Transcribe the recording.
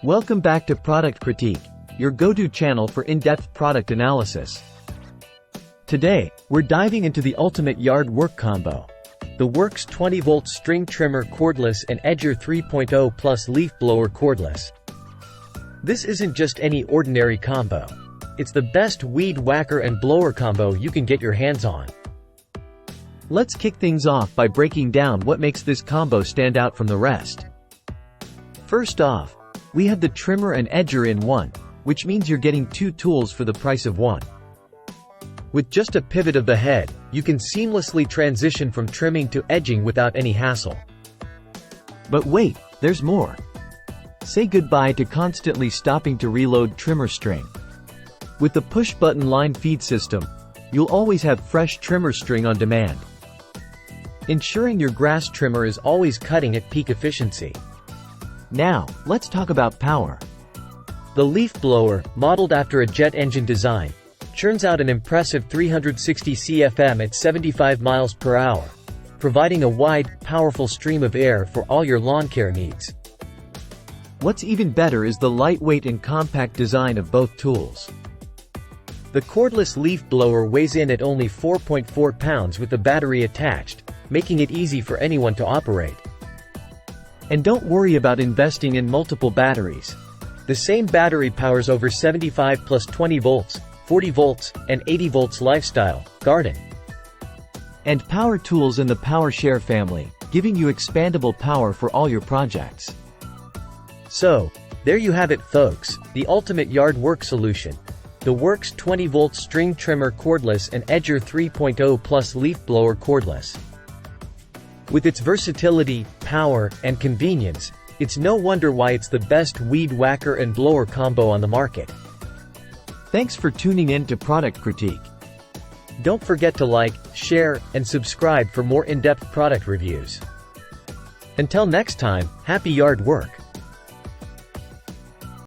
Welcome back to Product Critique, your go-to channel for in-depth product analysis. Today, we're diving into the ultimate yard work combo. The Worx 20-volt string trimmer cordless and Edger 3.0 plus leaf blower cordless. This isn't just any ordinary combo. It's the best weed whacker and blower combo you can get your hands on. Let's kick things off by breaking down what makes this combo stand out from the rest. First off, we have the trimmer and edger in one, which means you're getting two tools for the price of one. With just a pivot of the head, you can seamlessly transition from trimming to edging without any hassle. But wait, there's more. Say goodbye to constantly stopping to reload trimmer string. With the push-button line feed system, you'll always have fresh trimmer string on demand, ensuring your grass trimmer is always cutting at peak efficiency. Now, let's talk about power. The leaf blower, modeled after a jet engine design, churns out an impressive 360 CFM at 75 miles per hour, providing a wide, powerful stream of air for all your lawn care needs. What's even better is the lightweight and compact design of both tools. The cordless leaf blower weighs in at only 4.4 pounds with the battery attached, making it easy for anyone to operate. And don't worry about investing in multiple batteries. The same battery powers over 75 plus 20 volts, 40 volts, and 80 volts lifestyle, garden, and power tools in the PowerShare family, giving you expandable power for all your projects. So, there you have it folks, the ultimate yard work solution. The Worx 20-volt string trimmer cordless and Edger 3.0 plus leaf blower cordless. With its versatility, power, and convenience, it's no wonder why it's the best weed whacker and blower combo on the market. Thanks for tuning in to Product Critique. Don't forget to like, share, and subscribe for more in-depth product reviews. Until next time, happy yard work!